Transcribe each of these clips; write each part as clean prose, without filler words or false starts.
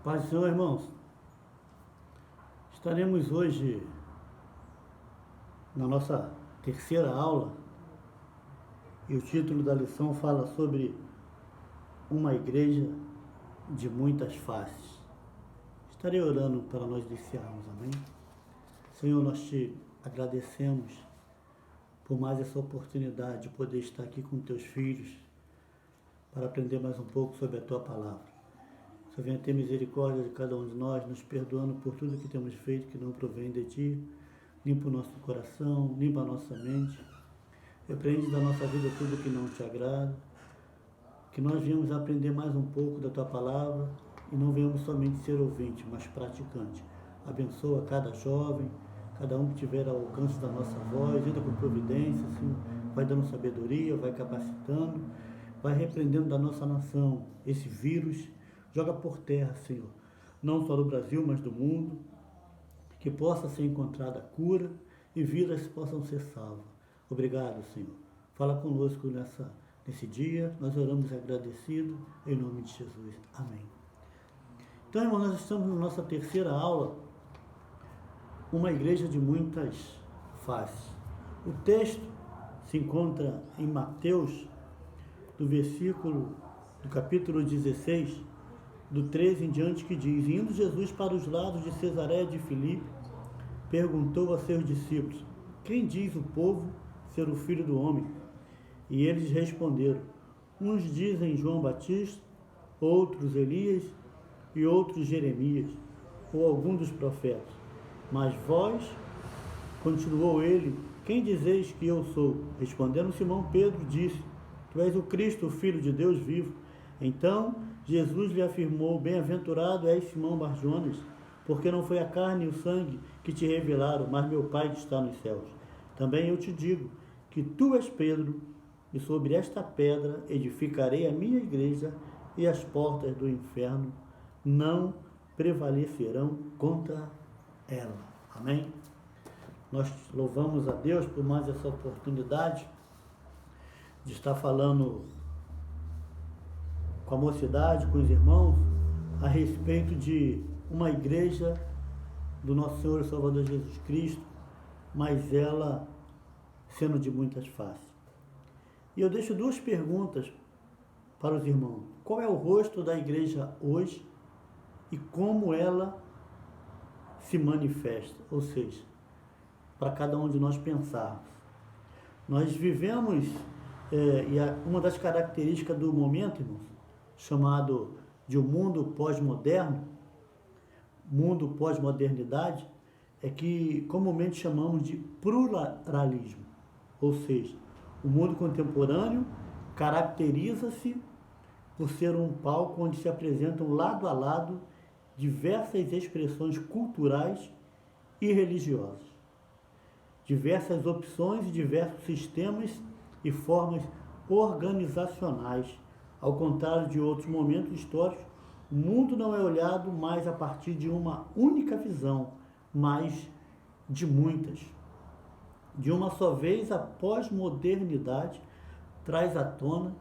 Paz do Senhor, irmãos. Estaremos hoje na nossa terceira aula e o título da lição fala sobre uma igreja de muitas faces. Estarei orando para nós iniciarmos, amém? Senhor, nós te agradecemos por mais essa oportunidade de poder estar aqui com teus filhos para aprender mais um pouco sobre a tua palavra. Senhor, venha ter misericórdia de cada um de nós, nos perdoando por tudo que temos feito que não provém de ti. Limpa o nosso coração, limpa a nossa mente. Repreende da nossa vida tudo que não te agrada. Que nós venhamos aprender mais um pouco da tua palavra e não venhamos somente ser ouvinte, mas praticante. Abençoa cada jovem, cada um que tiver ao alcance da nossa voz, entra com providência, assim, vai dando sabedoria, vai capacitando, vai repreendendo da nossa nação esse vírus. Joga por terra, Senhor, não só do Brasil, mas do mundo, que possa ser encontrada a cura e vidas possam ser salvas. Obrigado, Senhor. Fala conosco nesse dia, nós oramos agradecidos, em nome de Jesus. Amém. Então, irmão, nós estamos na nossa terceira aula, uma igreja de muitas faces. O texto se encontra em Mateus, do capítulo 16, do 13 em diante, que diz: Indo Jesus para os lados de Cesareia de Filipe, perguntou a seus discípulos: Quem diz o povo ser o Filho do Homem? E eles responderam: Uns dizem João Batista, outros Elias e outros Jeremias, ou algum dos profetas. Mas vós, continuou ele, quem dizeis que eu sou? Respondendo Simão Pedro, disse: Tu és o Cristo, o Filho de Deus vivo. Então Jesus lhe afirmou: Bem-aventurado és Simão Bar-Jonas, porque não foi a carne e o sangue que te revelaram, mas meu Pai que está nos céus. Também eu te digo que tu és Pedro, e sobre esta pedra edificarei a minha igreja, e as portas do inferno não prevalecerão contra ela. Amém? Nós louvamos a Deus por mais essa oportunidade de estar falando com a mocidade, com os irmãos, a respeito de uma igreja do nosso Senhor e Salvador Jesus Cristo, mas ela sendo de muitas faces. E eu deixo duas perguntas para os irmãos. Qual é o rosto da igreja hoje e como ela se manifesta? Ou seja, para cada um de nós pensarmos. Nós vivemos, e uma das características do momento, irmãos, chamado de um mundo pós-moderno, mundo pós-modernidade, é que comumente chamamos de pluralismo. Ou seja, o mundo contemporâneo caracteriza-se por ser um palco onde se apresentam lado a lado diversas expressões culturais e religiosas, diversas opções e diversos sistemas e formas organizacionais. Ao contrário de outros momentos históricos, o mundo não é olhado mais a partir de uma única visão, mas de muitas. De uma só vez, a pós-modernidade traz à tona,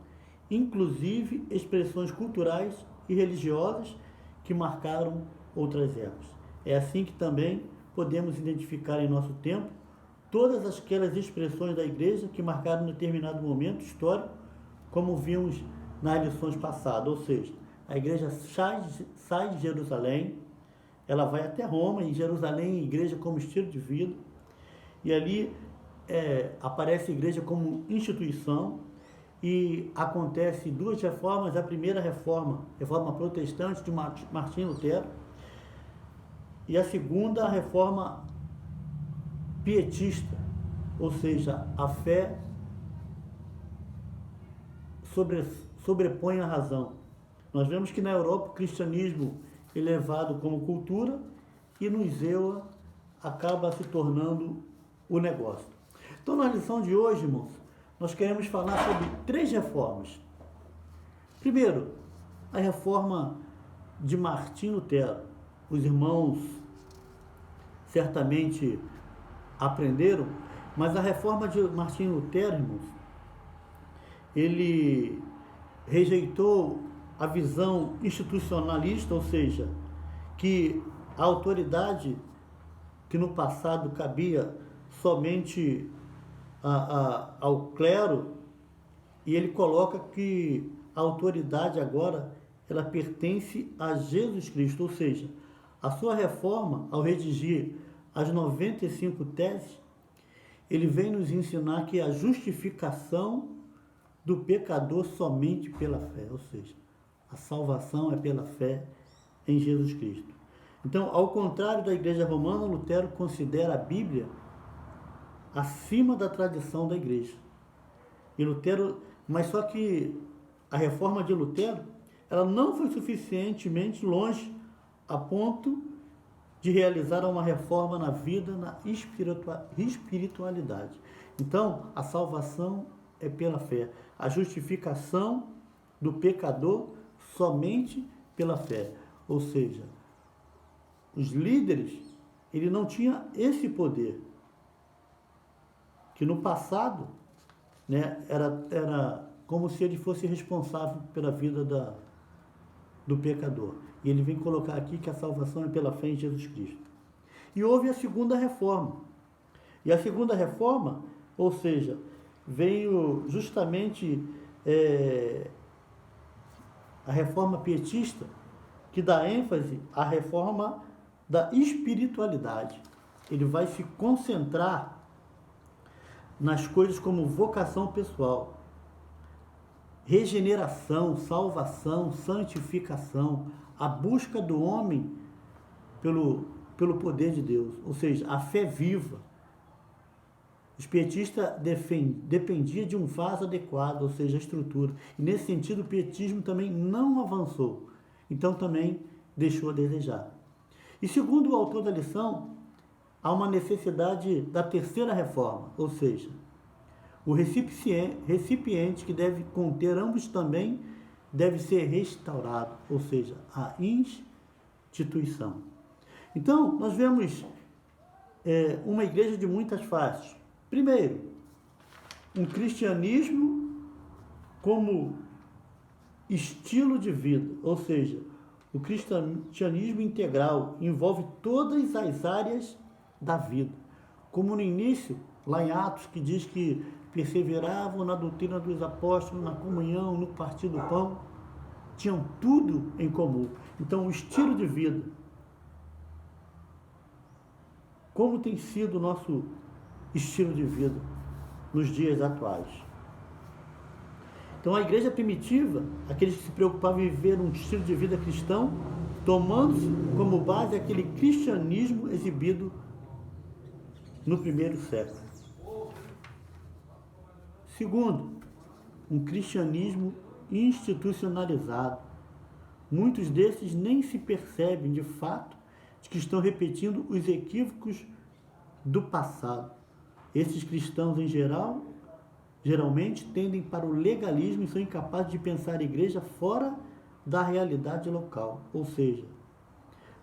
inclusive, expressões culturais e religiosas que marcaram outras épocas. É assim que também podemos identificar em nosso tempo todas aquelas expressões da igreja que marcaram um determinado momento histórico, como vimos nas lições passadas. Ou seja, a igreja sai de Jerusalém, ela vai até Roma, e Jerusalém, igreja como estilo de vida, e ali aparece a igreja como instituição, e acontece duas reformas. A primeira reforma protestante de Martinho Lutero, e a segunda, a reforma pietista, ou seja, a fé sobrepõe a razão. Nós vemos que na Europa o cristianismo é levado como cultura e no Zewa acaba se tornando o negócio. Então, na lição de hoje, irmãos, nós queremos falar sobre três reformas. Primeiro, a reforma de Martinho Lutero. Os irmãos certamente aprenderam, mas a reforma de Martinho Lutero, irmãos, ele rejeitou a visão institucionalista, ou seja, que a autoridade que no passado cabia somente ao clero, e ele coloca que a autoridade agora ela pertence a Jesus Cristo, ou seja, a sua reforma, ao redigir as 95 teses, ele vem nos ensinar que a justificação do pecador somente pela fé, ou seja, a salvação é pela fé em Jesus Cristo. Então, ao contrário da Igreja Romana, Lutero considera a Bíblia acima da tradição da Igreja. E Lutero, mas só que a reforma de Lutero, ela não foi suficientemente longe a ponto de realizar uma reforma na vida, na espiritualidade. Então, a salvação é pela fé, a justificação do pecador somente pela fé. Ou seja, os líderes, ele não tinha esse poder, que no passado, né, era como se ele fosse responsável pela vida do pecador. E ele vem colocar aqui que a salvação é pela fé em Jesus Cristo. E houve a segunda reforma. E a segunda reforma, ou seja, veio justamente a reforma pietista, que dá ênfase à reforma da espiritualidade. Ele vai se concentrar nas coisas como vocação pessoal, regeneração, salvação, santificação, a busca do homem pelo poder de Deus, ou seja, a fé viva. O pietista dependia de um vaso adequado, ou seja, a estrutura. E nesse sentido, o pietismo também não avançou. Então também deixou a desejar. E segundo o autor da lição, há uma necessidade da terceira reforma, ou seja, o recipiente que deve conter ambos também deve ser restaurado, ou seja, a instituição. Então, nós vemos uma igreja de muitas faces. Primeiro, um cristianismo como estilo de vida, ou seja, o cristianismo integral envolve todas as áreas da vida. Como no início, lá em Atos, que diz que perseveravam na doutrina dos apóstolos, na comunhão, no partir do pão, tinham tudo em comum. Então, o estilo de vida, como tem sido o nosso estilo de vida nos dias atuais? Então, a igreja primitiva, aqueles que se preocupavam em viver um estilo de vida cristão, tomando-se como base aquele cristianismo exibido no primeiro século. Segundo, um cristianismo institucionalizado. Muitos desses nem se percebem, de fato, de que estão repetindo os equívocos do passado. Esses cristãos, em geral, geralmente tendem para o legalismo e são incapazes de pensar a igreja fora da realidade local, ou seja,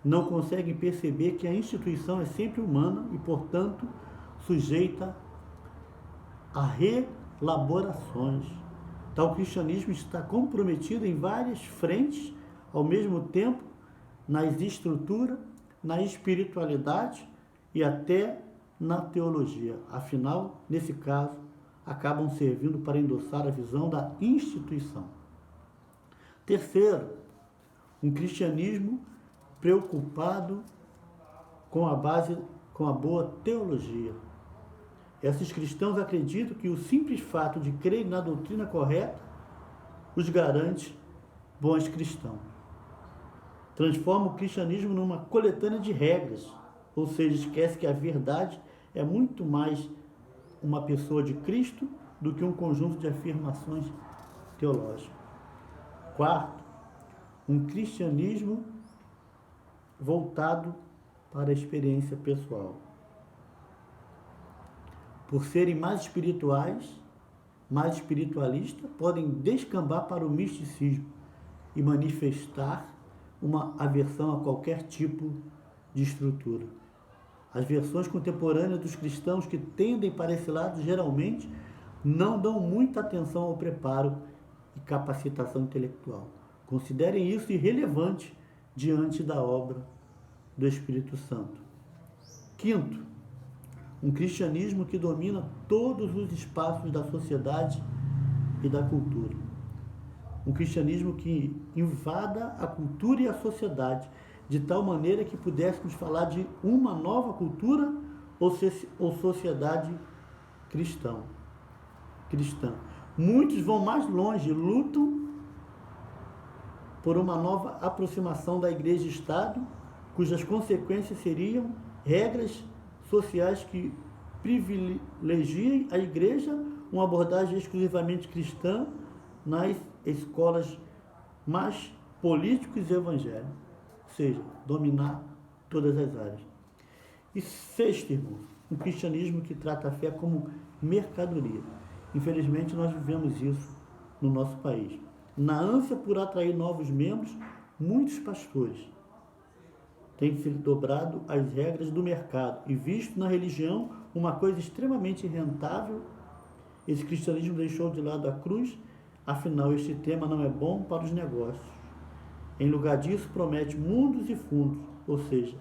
não conseguem perceber que a instituição é sempre humana e, portanto, sujeita a reelaborações. Tal cristianismo está comprometido em várias frentes, ao mesmo tempo, nas estruturas, na espiritualidade e até na teologia. Afinal, nesse caso, acabam servindo para endossar a visão da instituição. Terceiro, um cristianismo preocupado com a boa teologia. Esses cristãos acreditam que o simples fato de crer na doutrina correta os garante bons cristãos. Transforma o cristianismo numa coletânea de regras, ou seja, esquece que a verdade é muito mais uma pessoa de Cristo do que um conjunto de afirmações teológicas. Quarto, um cristianismo voltado para a experiência pessoal. Por serem mais espirituais, mais espiritualistas, podem descambar para o misticismo e manifestar uma aversão a qualquer tipo de estrutura. As versões contemporâneas dos cristãos que tendem para esse lado geralmente não dão muita atenção ao preparo e capacitação intelectual. Considerem isso irrelevante diante da obra do Espírito Santo. Quinto, um cristianismo que domina todos os espaços da sociedade e da cultura. Um cristianismo que invada a cultura e a sociedade, de tal maneira que pudéssemos falar de uma nova cultura ou sociedade cristã. Muitos vão mais longe, lutam por uma nova aproximação da Igreja e Estado, cujas consequências seriam regras sociais que privilegiem a Igreja, uma abordagem exclusivamente cristã nas escolas mais políticos e evangélicos, ou seja, dominar todas as áreas. E sexto, irmão, um cristianismo que trata a fé como mercadoria. Infelizmente, nós vivemos isso no nosso país. Na ânsia por atrair novos membros, muitos pastores têm se dobrado às regras do mercado e visto na religião uma coisa extremamente rentável. Esse cristianismo deixou de lado a cruz. Afinal, este tema não é bom para os negócios. Em lugar disso, promete mundos e fundos, ou seja,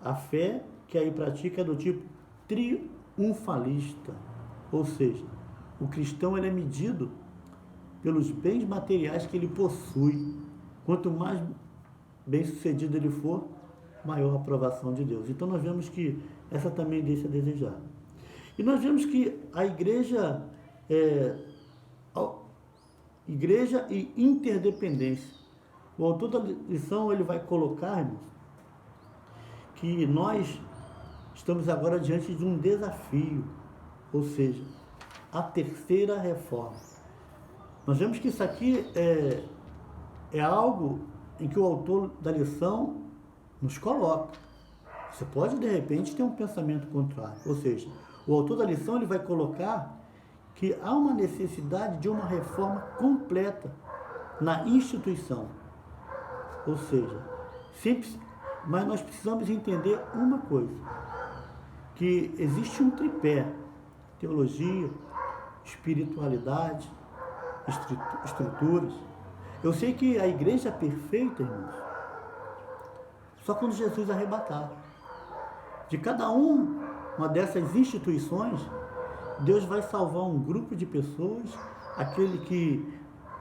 a fé que aí pratica é do tipo triunfalista, ou seja, o cristão ele é medido pelos bens materiais que ele possui. Quanto mais bem-sucedido ele for, maior a aprovação de Deus. Então nós vemos que essa também deixa a desejar. E nós vemos que a igreja igreja e interdependência. O autor da lição ele vai colocar, irmãos, que nós estamos agora diante de um desafio, ou seja, a terceira reforma. Nós vemos que isso aqui é algo em que o autor da lição nos coloca. Você pode, de repente, ter um pensamento contrário. Ou seja, o autor da lição ele vai colocar que há uma necessidade de uma reforma completa na instituição. Ou seja, mas nós precisamos entender uma coisa, que existe um tripé: teologia, espiritualidade, estruturas. Eu sei que a igreja é perfeita, irmãos, só quando Jesus arrebatar. De cada uma dessas instituições, Deus vai salvar um grupo de pessoas, aquele que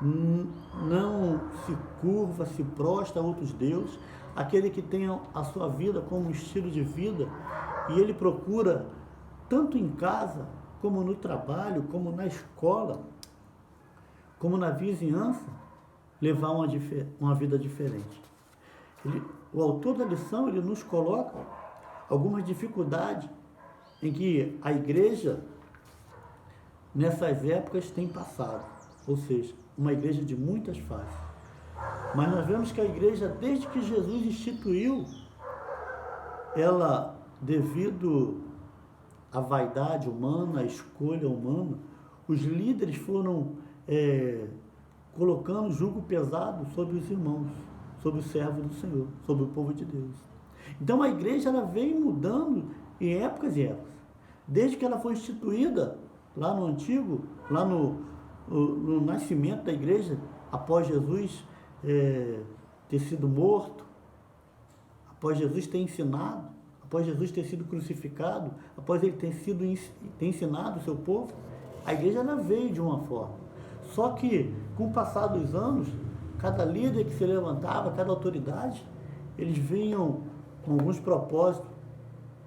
não se curva, se prostra a outros deuses, aquele que tem a sua vida como um estilo de vida, e ele procura, tanto em casa, como no trabalho, como na escola, como na vizinhança, levar uma vida diferente. O autor da lição, ele nos coloca algumas dificuldades em que a igreja, nessas épocas, tem passado. Ou seja, uma igreja de muitas faces. Mas nós vemos que a igreja, desde que Jesus instituiu, ela, devido à vaidade humana, à escolha humana, os líderes foram colocando jugo pesado sobre os irmãos, sobre o servo do Senhor, sobre o povo de Deus. Então a igreja ela vem mudando em épocas e épocas. Desde que ela foi instituída lá no Antigo, lá no nascimento da igreja, após Jesus ter sido morto, após Jesus ter ensinado, após Jesus ter sido crucificado, após ele ter ensinado o seu povo, a igreja ela veio de uma forma. Só que, com o passar dos anos, cada líder que se levantava, cada autoridade, eles vinham com alguns propósitos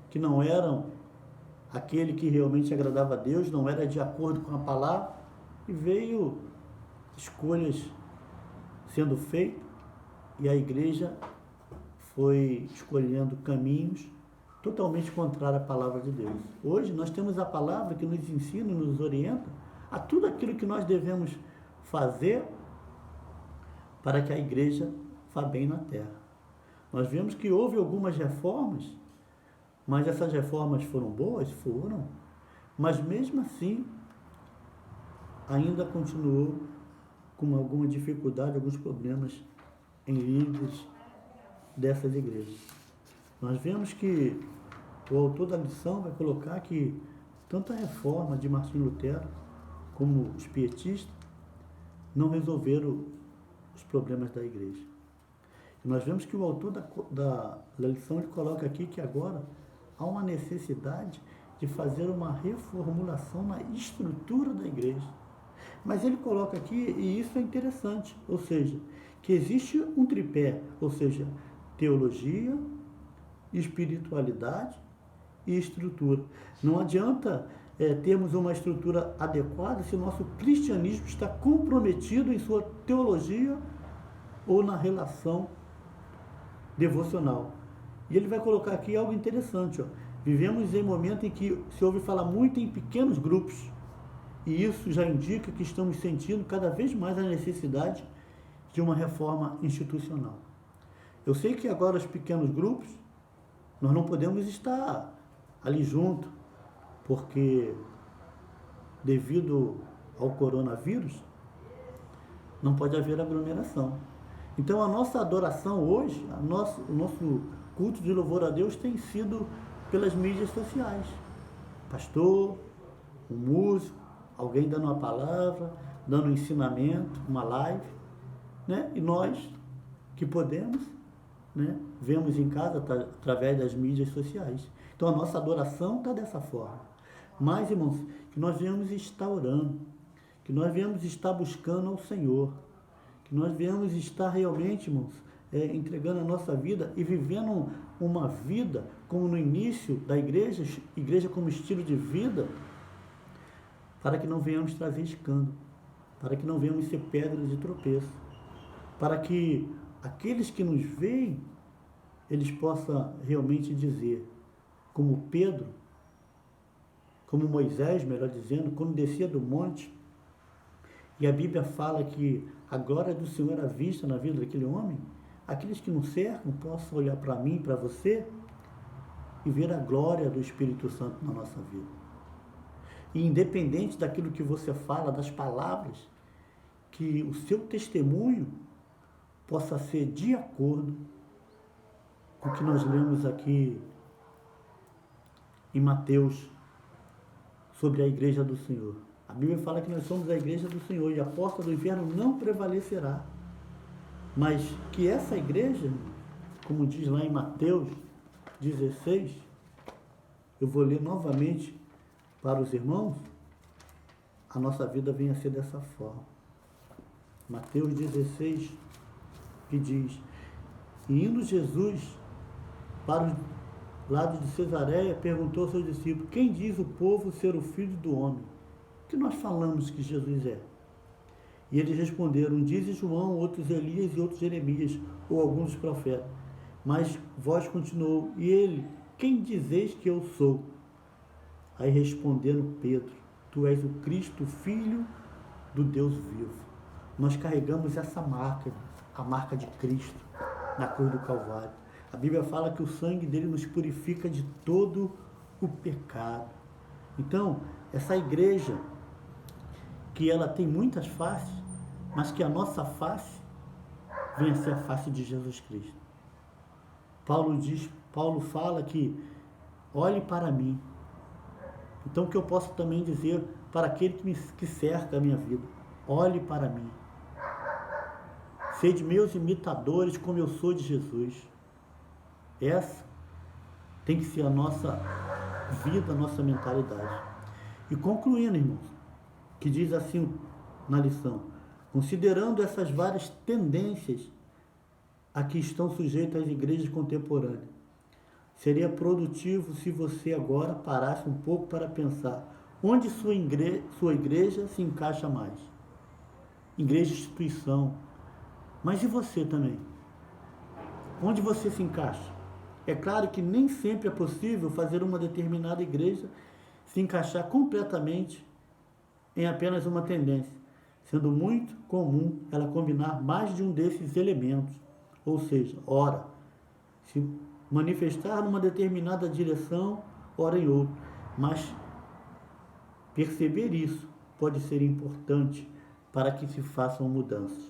que não eram aquele que realmente agradava a Deus, não era de acordo com a palavra, e veio escolhas sendo feitas, e a igreja foi escolhendo caminhos totalmente contrários à palavra de Deus. Hoje nós temos a palavra que nos ensina e nos orienta a tudo aquilo que nós devemos fazer para que a igreja vá bem na terra. Nós vemos que houve algumas reformas, mas essas reformas foram boas? Foram. Mas mesmo assim, ainda continuou com alguma dificuldade, alguns problemas em líderes dessas igrejas. Nós vemos que o autor da lição vai colocar que tanto a reforma de Martim Lutero como os pietistas não resolveram os problemas da igreja. Nós vemos que o autor da lição ele coloca aqui que agora há uma necessidade de fazer uma reformulação na estrutura da igreja. Mas ele coloca aqui, e isso é interessante, ou seja, que existe um tripé, ou seja, teologia, espiritualidade e estrutura. Não adianta termos uma estrutura adequada se o nosso cristianismo está comprometido em sua teologia ou na relação devocional. E ele vai colocar aqui algo interessante. Vivemos em um momento em que se ouve falar muito em pequenos grupos, e isso já indica que estamos sentindo cada vez mais a necessidade de uma reforma institucional. Eu sei que agora os pequenos grupos, nós não podemos estar ali junto, porque devido ao coronavírus, não pode haver aglomeração. Então a nossa adoração hoje, o nosso culto de louvor a Deus tem sido pelas mídias sociais. Pastor, um músico, alguém dando uma palavra, dando um ensinamento, uma live, né? E nós que podemos, né, vemos em casa através das mídias sociais. Então a nossa adoração está dessa forma. Mas, irmãos, que nós viemos estar orando, que nós viemos estar buscando ao Senhor, que nós viemos estar realmente, irmãos, entregando a nossa vida e vivendo uma vida como no início da igreja como estilo de vida, para que não venhamos trazer escândalo, para que não venhamos ser pedra de tropeço, para que aqueles que nos veem, eles possam realmente dizer, como Pedro, como Moisés, melhor dizendo, quando descia do monte, e a Bíblia fala que a glória do Senhor era vista na vida daquele homem, aqueles que nos cercam possam olhar para mim, para você, e ver a glória do Espírito Santo na nossa vida. E independente daquilo que você fala, das palavras, que o seu testemunho possa ser de acordo com o que nós lemos aqui em Mateus sobre a igreja do Senhor. A Bíblia fala que nós somos a igreja do Senhor e a porta do inferno não prevalecerá. Mas que essa igreja, como diz lá em Mateus 16, eu vou ler novamente para os irmãos, a nossa vida venha a ser dessa forma. Mateus 16, que diz: e indo Jesus para o lado de Cesareia, perguntou aos seus discípulos: quem diz o povo ser o Filho do Homem? O que nós falamos que Jesus é? E eles responderam: dizem João, outros Elias e outros Jeremias, ou alguns dos profetas. Mas vós continuou: e ele, quem dizeis que eu sou? Aí respondendo Pedro: tu és o Cristo, Filho do Deus vivo. Nós carregamos essa marca, a marca de Cristo, na cruz do Calvário. A Bíblia fala que o sangue dele nos purifica de todo o pecado. Então, essa igreja, que ela tem muitas faces, mas que a nossa face venha a ser a face de Jesus Cristo. Paulo fala que olhe para mim. Então, o que eu posso também dizer para aquele que cerca a minha vida: olhe para mim. Sede meus imitadores, como eu sou de Jesus. Essa tem que ser a nossa vida, a nossa mentalidade. E concluindo, irmãos, que diz assim na lição: considerando essas várias tendências a que estão sujeitas as igrejas contemporâneas, seria produtivo se você agora parasse um pouco para pensar onde sua igreja se encaixa mais. Igreja, instituição. Mas e você também? Onde você se encaixa? É claro que nem sempre é possível fazer uma determinada igreja se encaixar completamente em apenas uma tendência, sendo muito comum ela combinar mais de um desses elementos, ou seja, ora, se manifestar numa determinada direção, ora em outra. Mas perceber isso pode ser importante para que se façam mudanças,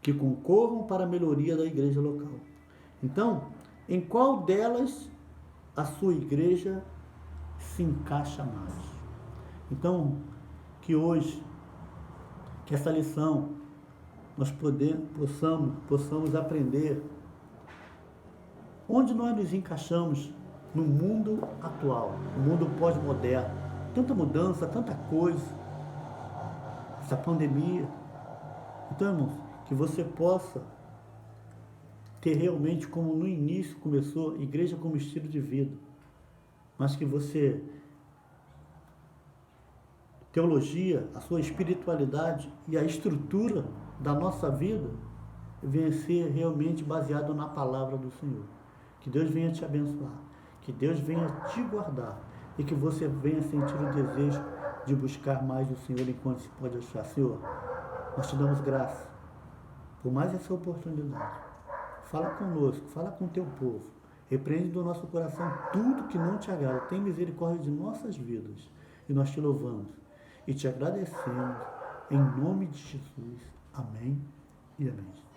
que concorram para a melhoria da igreja local. Então, em qual delas a sua igreja se encaixa mais? Então, que hoje, que essa lição nós possamos aprender Onde nós nos encaixamos no mundo atual, no mundo pós-moderno? Tanta mudança, tanta coisa, essa pandemia. Então, irmãos, que você possa ter realmente, como no início começou, igreja como estilo de vida, mas que você, teologia, a sua espiritualidade e a estrutura da nossa vida venha ser realmente baseado na palavra do Senhor. Que Deus venha te abençoar, que Deus venha te guardar e que você venha sentir o desejo de buscar mais o Senhor enquanto se pode achar. Senhor, nós te damos graça por mais essa oportunidade. Fala conosco, fala com o teu povo. Repreende do nosso coração tudo que não te agrada. Tem misericórdia de nossas vidas. E nós te louvamos e te agradecemos em nome de Jesus. Amém e amém.